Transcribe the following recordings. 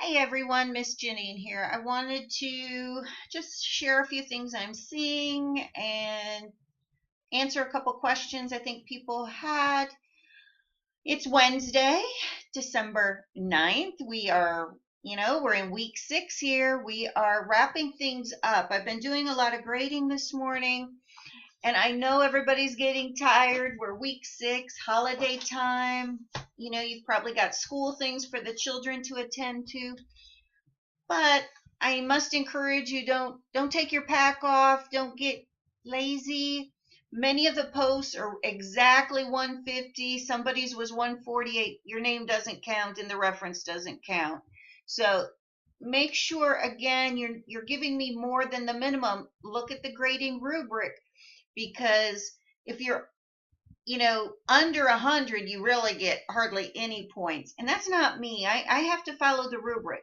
Hey everyone, Miss Janine here. I wanted to just share a few things I'm seeing and answer a couple questions I think people had. It's Wednesday, December 9th. We're in week 6 here. We are wrapping things up. I've been doing a lot of grading this morning, and I know everybody's getting tired. We're week 6, holiday time. You've probably got school things for the children to attend to. But I must encourage you, don't take your pack off, don't get lazy. Many of the posts are exactly 150. Somebody's was 148. Your name doesn't count and the reference doesn't count. So make sure again you're giving me more than the minimum. Look at the grading rubric, because if you're under 100, you really get hardly any points. And that's not me. I have to follow the rubric.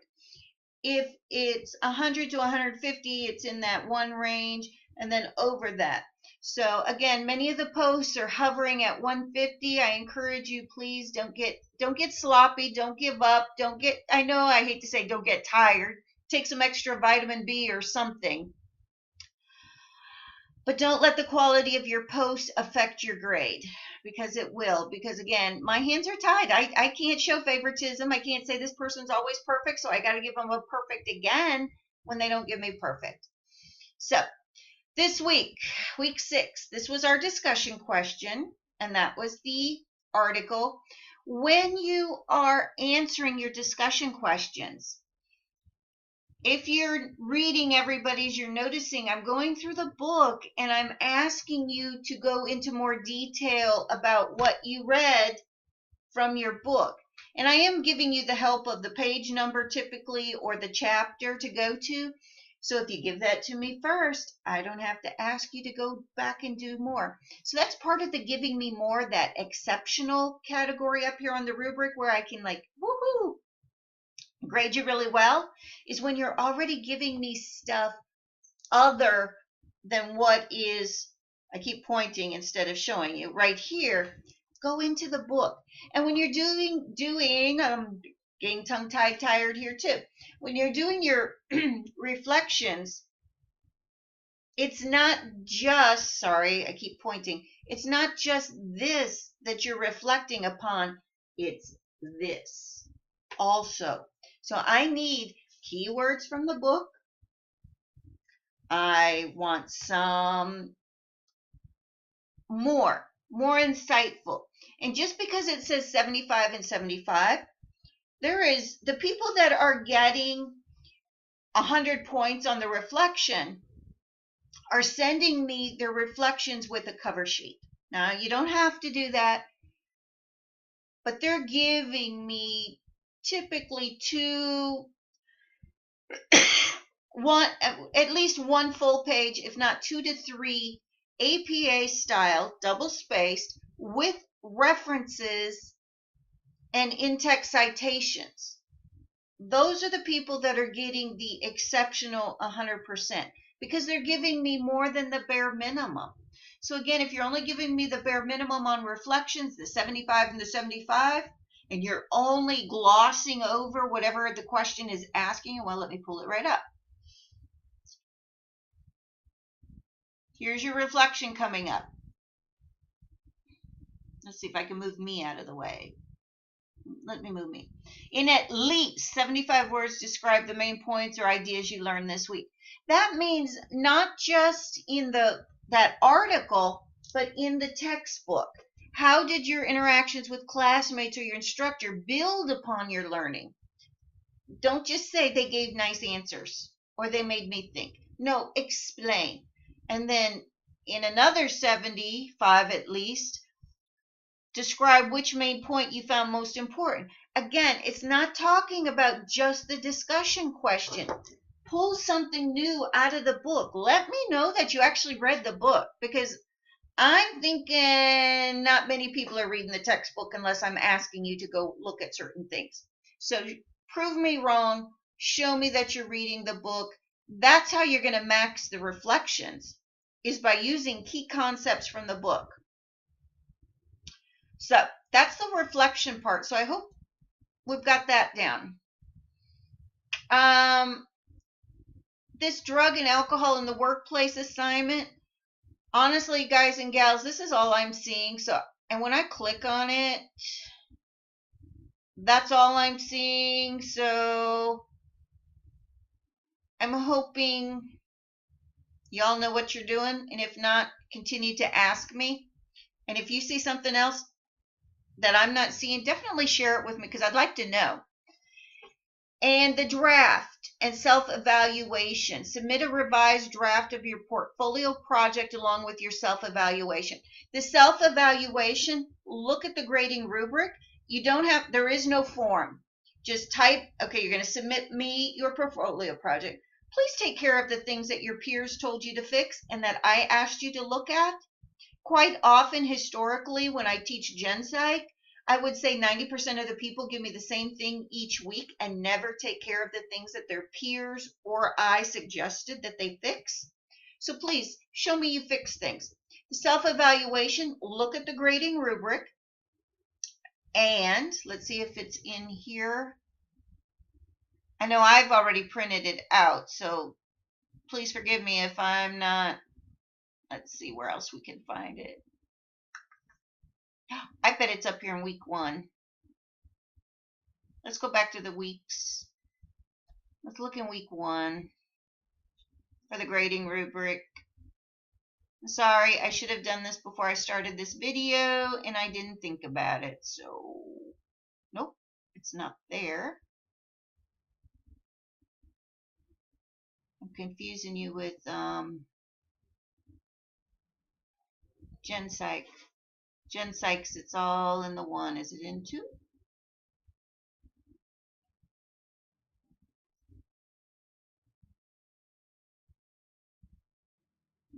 If it's 100 to 150, it's in that one range, and then over that. So again, many of the posts are hovering at 150. I encourage you, please don't get sloppy, don't give up, I know I hate to say don't get tired. Take some extra vitamin B or something. But don't let the quality of your post affect your grade, because it will. Because again, my hands are tied. I can't show favoritism. I can't say this person's always perfect, so I got to give them a perfect again when they don't give me perfect. So this week 6, this was our discussion question, and that was the article. When you are answering your discussion questions, if you're reading everybody's, you're noticing I'm going through the book and I'm asking you to go into more detail about what you read from your book. And I am giving you the help of the page number typically, or the chapter to go to. So if you give that to me first, I don't have to ask you to go back and do more. So that's part of the giving me more, that exceptional category up here on the rubric, where I can woohoo, grade you really well, is when you're already giving me stuff other than what is, I keep pointing instead of showing you right here. Go into the book. And when you're doing getting tongue-tied tired here too. When you're doing your reflections, it's not just, sorry, I keep pointing. It's not just this that you're reflecting upon, it's this also. So I need keywords from the book. I want some more insightful. And just because it says 75 and 75, there is the people that are getting 100 points on the reflection are sending me their reflections with a cover sheet. Now, you don't have to do that, but they're giving me typically at least one full page, if not 2 to 3 APA style, double spaced, with references and in-text citations. Those are the people that are getting the exceptional 100%, because they're giving me more than the bare minimum. So again, if you're only giving me the bare minimum on reflections, the 75 and the 75, and you're only glossing over whatever the question is asking, well, let me pull it right up. Here's your reflection coming up. Let's see if I can move me out of the way. Let me move me. In at least 75 words, describe the main points or ideas you learned this week. That means not just in that article, but in the textbook. How did your interactions with classmates or your instructor build upon your learning? Don't just say they gave nice answers or they made me think. No, explain. And then in another 75 at least, describe which main point you found most important. Again, it's not talking about just the discussion question. Pull something new out of the book. Let me know that you actually read the book, because I'm thinking not many people are reading the textbook unless I'm asking you to go look at certain things. So prove me wrong. Show me that you're reading the book. That's how you're going to max the reflections, is by using key concepts from the book. So that's the reflection part. So I hope we've got that down. This drug and alcohol in the workplace assignment, honestly, guys and gals, this is all I'm seeing. So, and when I click on it, that's all I'm seeing. So I'm hoping y'all know what you're doing. And if not, continue to ask me. And if you see something else that I'm not seeing, definitely share it with me because I'd like to know. And the draft and self-evaluation. Submit a revised draft of your portfolio project along with your self-evaluation. The self-evaluation, look at the grading rubric. You don't have, there is no form. Just type, okay, you're going to submit me your portfolio project. Please take care of the things that your peers told you to fix and that I asked you to look at. Quite often, historically, when I teach Gen Psych, I would say 90% of the people give me the same thing each week and never take care of the things that their peers or I suggested that they fix. So please show me you fix things. The self-evaluation, look at the grading rubric. And let's see if it's in here. I know I've already printed it out, so please forgive me if I'm not. Let's see where else we can find it. I bet it's up here in week 1. Let's go back to the weeks. Let's look in week 1 for the grading rubric. Sorry, I should have done this before I started this video and I didn't think about it. So, nope, it's not there. I'm confusing you with Gen Psych. Gen Psychs, it's all in the 1. Is it in 2?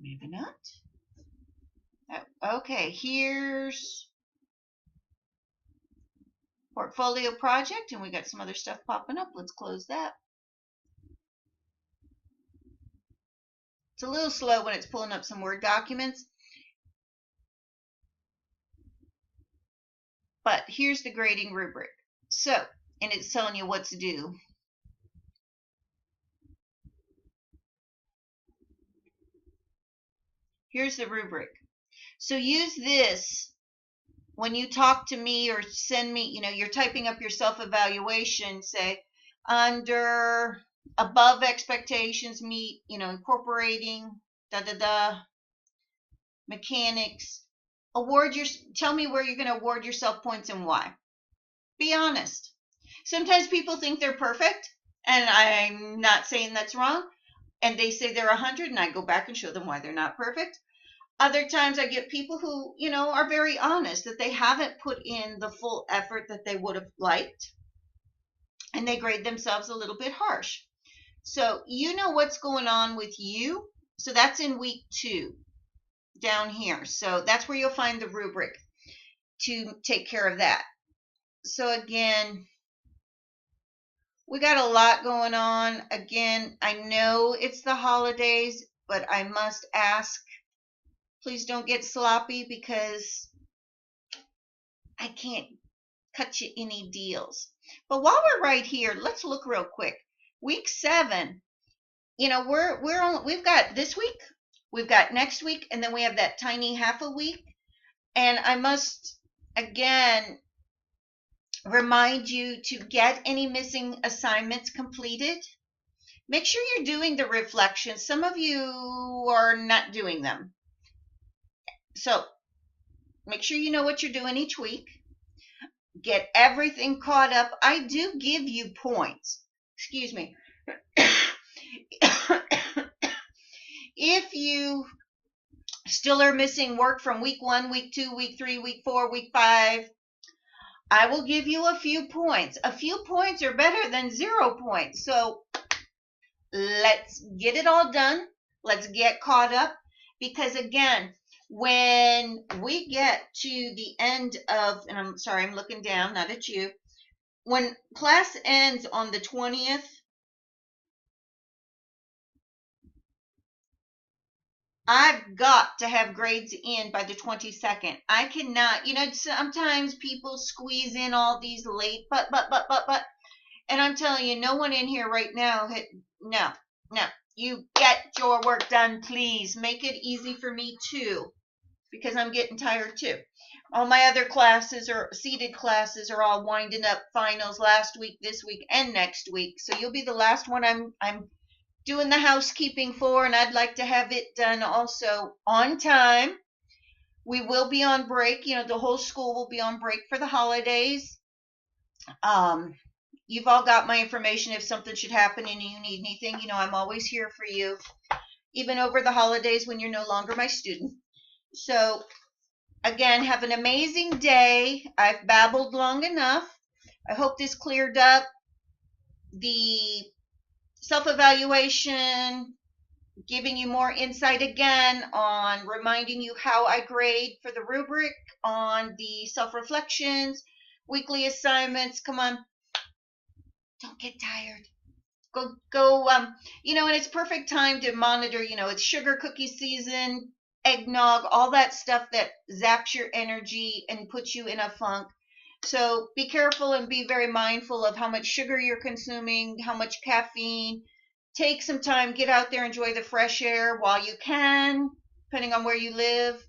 Maybe not. Okay, here's portfolio project, and we got some other stuff popping up. Let's close that. It's a little slow when it's pulling up some Word documents. But here's the grading rubric. So, and it's telling you what to do. Here's the rubric. So use this when you talk to me or send me, you're typing up your self-evaluation, say, under above expectations meet, incorporating, mechanics. Tell me where you're going to award yourself points and why. Be honest. Sometimes people think they're perfect, and I'm not saying that's wrong, and they say they're 100, and I go back and show them why they're not perfect. Other times I get people who, are very honest that they haven't put in the full effort that they would have liked, and they grade themselves a little bit harsh. So you know what's going on with you. So that's in week 2 down here. So that's where you'll find the rubric to take care of that. So again, we got a lot going on. Again, I know it's the holidays, but I must ask, please don't get sloppy because I can't cut you any deals. But while we're right here, let's look real quick. Week 7, we've got this week, we've got next week, and then we have that tiny half a week. And I must again remind you to get any missing assignments completed. Make sure you're doing the reflections. Some of you are not doing them. So make sure you know what you're doing each week. Get everything caught up. I do give you points. Excuse me. If you still are missing work from week 1, week 2, week 3, week 4, week 5, I will give you a few points. A few points are better than 0 points. So let's get it all done. Let's get caught up. Because again, when we get to the end of, and I'm sorry, I'm looking down, not at you. When class ends on the 20th, I've got to have grades in by the 22nd. I cannot, sometimes people squeeze in all these late, but, and I'm telling you, no one in here right now no, no. You get your work done, please. Make it easy for me too, because I'm getting tired too. All my other classes or seated classes are all winding up finals last week, this week, and next week. So you'll be the last one I'm doing the housekeeping for, and I'd like to have it done also on time. We will be on break. The whole school will be on break for the holidays. You've all got my information if something should happen and you need anything. I'm always here for you, even over the holidays when you're no longer my student. So, again, have an amazing day. I've babbled long enough. I hope this cleared up the self-evaluation, giving you more insight again on reminding you how I grade for the rubric, on the self-reflections, weekly assignments. Come on, don't get tired. Go, and it's perfect time to monitor, it's sugar cookie season, eggnog, all that stuff that zaps your energy and puts you in a funk. So be careful and be very mindful of how much sugar you're consuming, how much caffeine. Take some time, get out there, enjoy the fresh air while you can, depending on where you live.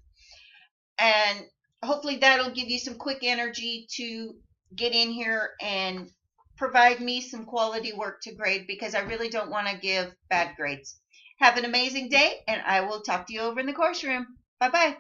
And hopefully that'll give you some quick energy to get in here and provide me some quality work to grade, because I really don't want to give bad grades. Have an amazing day, and I will talk to you over in the course room. Bye-bye.